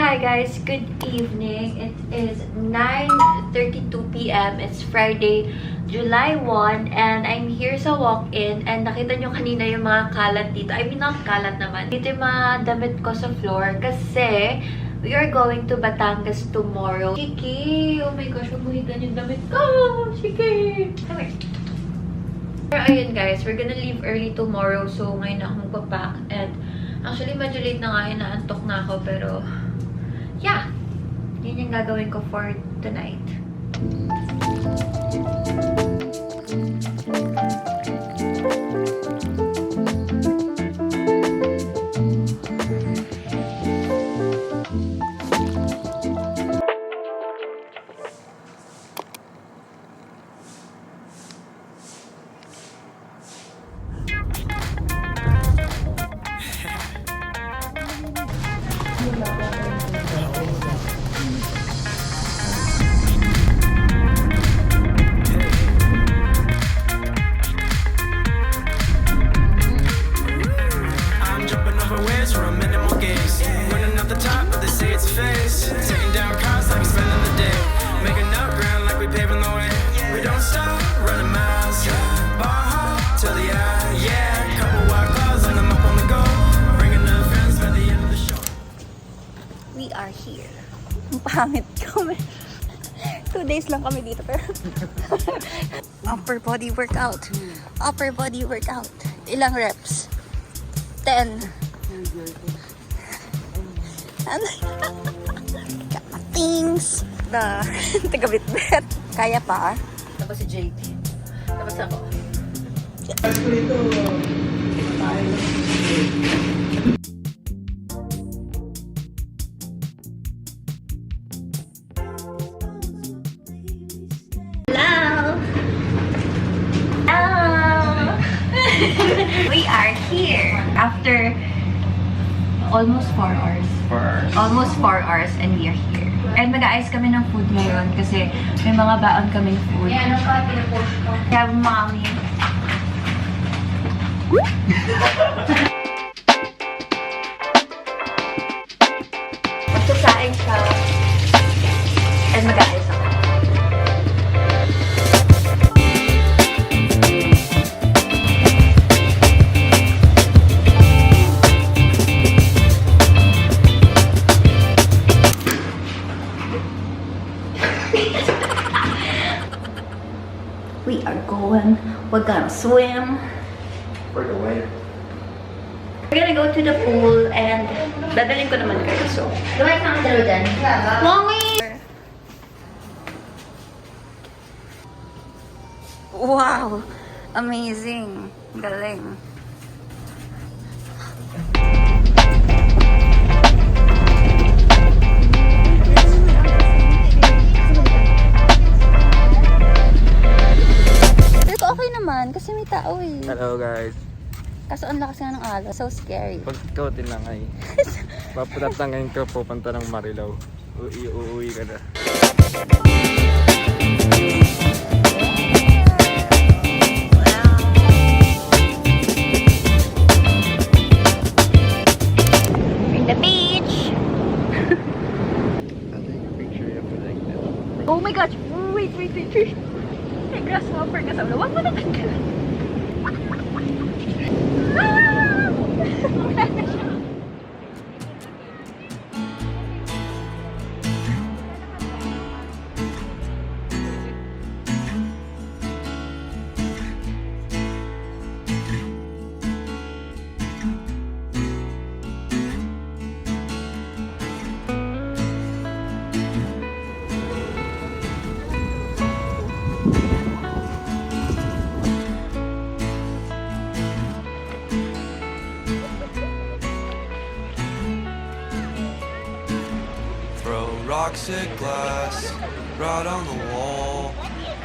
Hi guys, good evening. It is 9:32 p.m. It's Friday, July 1, and I'm here sa walk-in, and nakita nyo kanina yung mga kalat dito. I mean, not kalat naman. Dito yung mga damit ko sa floor kasi we are going to Batangas tomorrow. Chiki! Oh my gosh, mabuhigan yung damit ko! Chiki! Come here. Pero ayun guys, we're gonna leave early tomorrow, so ngayon ako magpapack, and actually medyo late na nga, inaantok na ako, pero yeah, yun yung gagawin ko for tonight. We are here. Ang pangit kami. 2 days lang kami dito, pero upper body workout. Upper body workout. Ilang reps? 10. Things. The taga-bit-bit. Kaya pa. Tapos si JT. Tapos ako. We are here after almost 4 hours. 4 hours. Almost 4 hours, and we are here. And mag-aayos kami ng food ngayon kasi may mga baon kaming food. Yeah, ano pa pinapost ko? Yeah, mommy. Magsasaing siya. And mag-aayos ako. We're gonna swim. For the way. We're gonna go to the pool, and dadalhin ko naman kayo, so. Gawin ka ang dalo dyan. Mommy! Wow! Amazing! Galing. Okay naman, kasi may tao eh. Hello guys. Kaso ang lakas nga ng alon. So scary. Pagkautin lang ay. Papatatangin ka pupunta ng Marilao. Uuwi ka na. We're in the beach! I'll take a picture of you like that. Oh my gosh! Wait. May grasshopper ka sa ulo. Huwag mo natanggalan. Rocks at glass, right on the wall,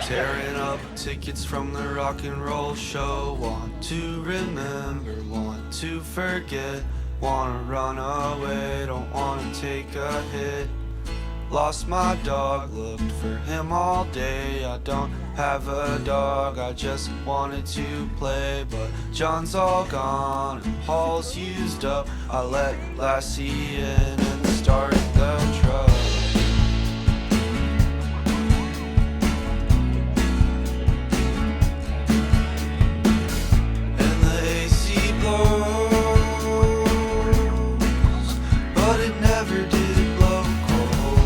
tearing up tickets from the rock and roll show. Want to remember, want to forget, wanna run away, don't wanna take a hit. Lost my dog, looked for him all day. I don't have a dog, I just wanted to play. But John's all gone and Paul's used up. I let Lassie in and start start the truck. And the AC blows, but it never did blow cold.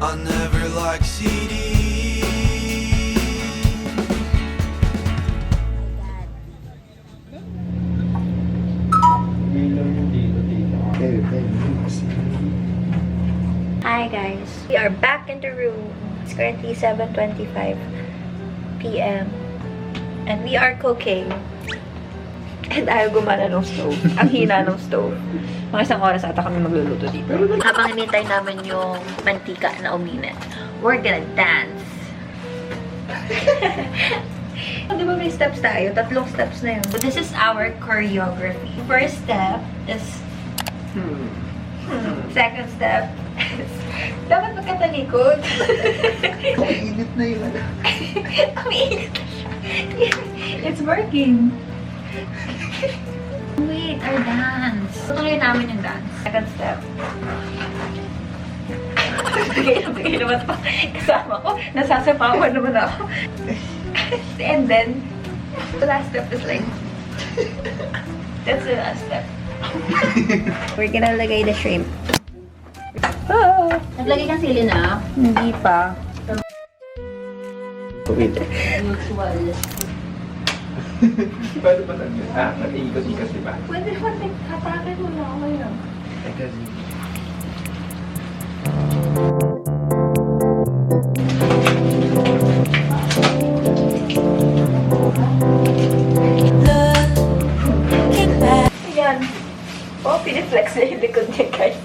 I never liked CDs. Hi guys, we are back in the room. It's currently 7:25 p.m. and we are cooking. And ayaw gumana ng stove. Ang hina ng stove. Mga isang oras ata kami magluluto dito. Habang hinintay namin yung mantika na uminit, we're gonna dance. Di ba may steps tayo? 3 steps na yun. So this is our choreography. First step is second step is dapat magkatalikod. Init na yun. Ang init. It's working. Wait, our dance. Tutuloy namin yung dance. Second step. Bigay naman pa. Kasama ko. Nasasapawan naman ako. And then, the last step is like, that's the last step. We're gonna lagay the shrimp. Oh! Naglagay kang sili na? Hindi pa. Usual. Paano ba lang yun? Nag-iikot-ikot, di ba? Pwede naman, hatakin mo na ako yun. Ayan. Oh, piniflex na yung likod niya, guys.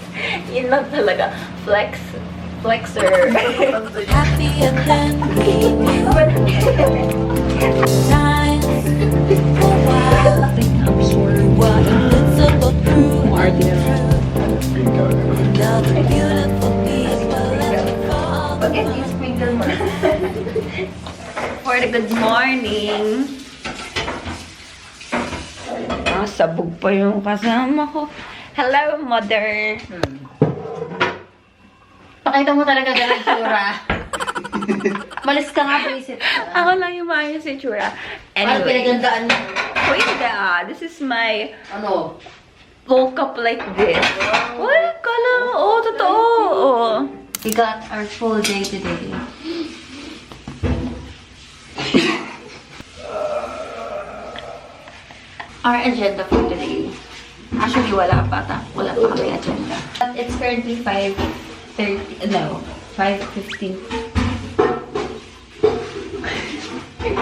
Yun lang talaga. Flexer. Happier than time for a while. What invincible proof. Another beautiful people left for Pag hindi, sprinkle mo. For the good morning. Sabog pa yung kasama ko. Hello, mother. Pakita mo talaga ganang tsura. Malis ka nga, visit. Ako lang yung maayos si Chura. Ano pinagandaan mo? Wait, this is my Ano? woke up like this. What? Kala mo? Oh, totoo. Oh. We got our full day today. Our agenda for today. Actually, wala pa kami agenda. But it's currently 5:30. No, 5:15.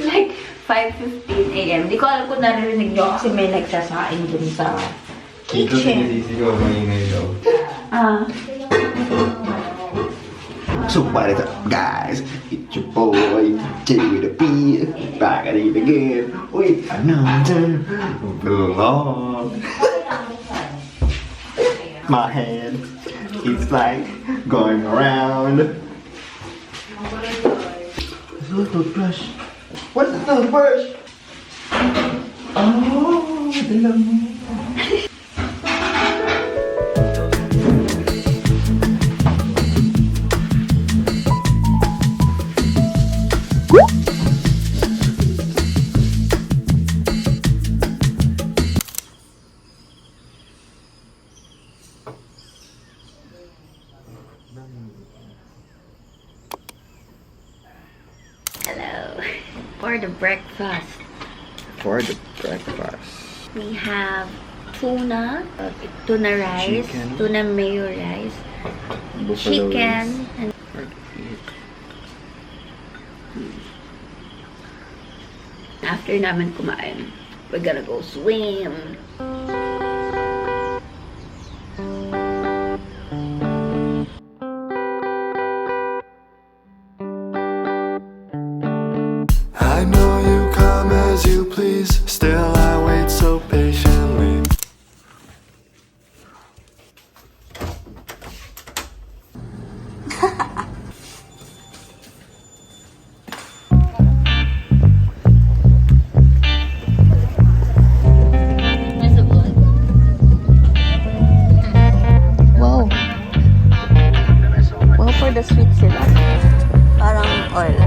Like 5:15 a.m. Di ko alam kung naririnig nyo kasi may nagsasain dun sa kitchen. Sigaw, maingay daw. Ah. So what is up, guys? It's your boy, J with a P, back at it again with another vlog. My head is like going around. What's the toothbrush? What's the toothbrush? Oh, the lemon. Hello. For the breakfast, For the breakfast. we have tuna rice, Chicken. tuna mayo rice, Buffalo chicken, and after namin kumain, we're gonna go swim. I know you come as you please, still I wait so patiently. diba? Parang oil.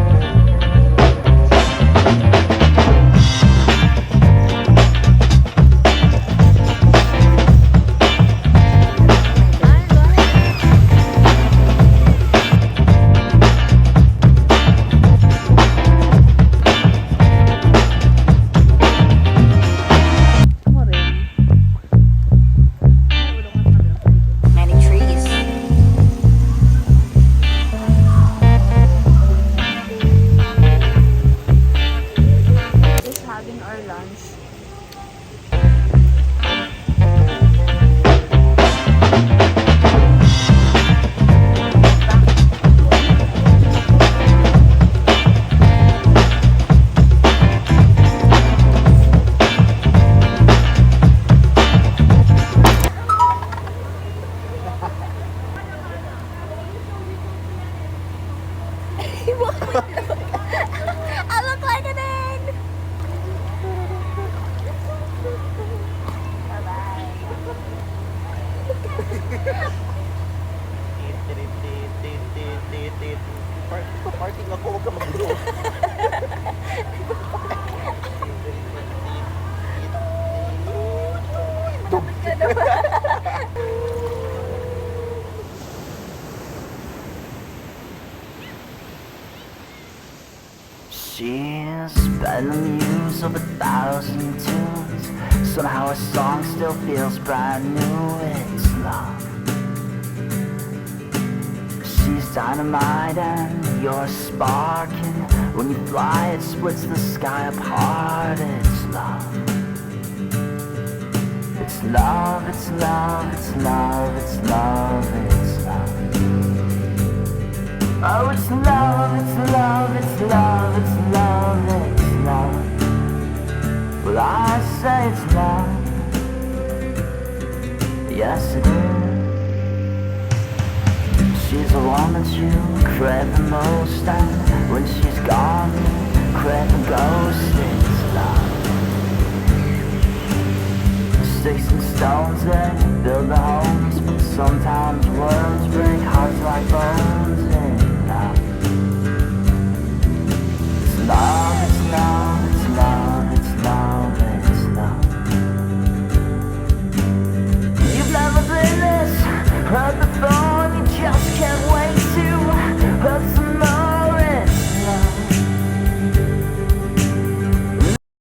Many trees. Just having our lunch. I look like an egg! Parking ako, huwag ka magulo. She's been the muse of 1,000 tunes. Somehow a song still feels brand new. It's love. She's dynamite and you're sparking. When you fly, it splits the sky apart. It's love. It's love, it's love, it's love, it's love, it's love. Oh, it's love, it's love, it's love, it's love, it's love. Well, I say it's love. Yes, it is. She's the one that you crave the most, and when she's gone, you crave the ghost. It's love. Sticks and stones, they build the homes, but sometimes words break hearts like bones.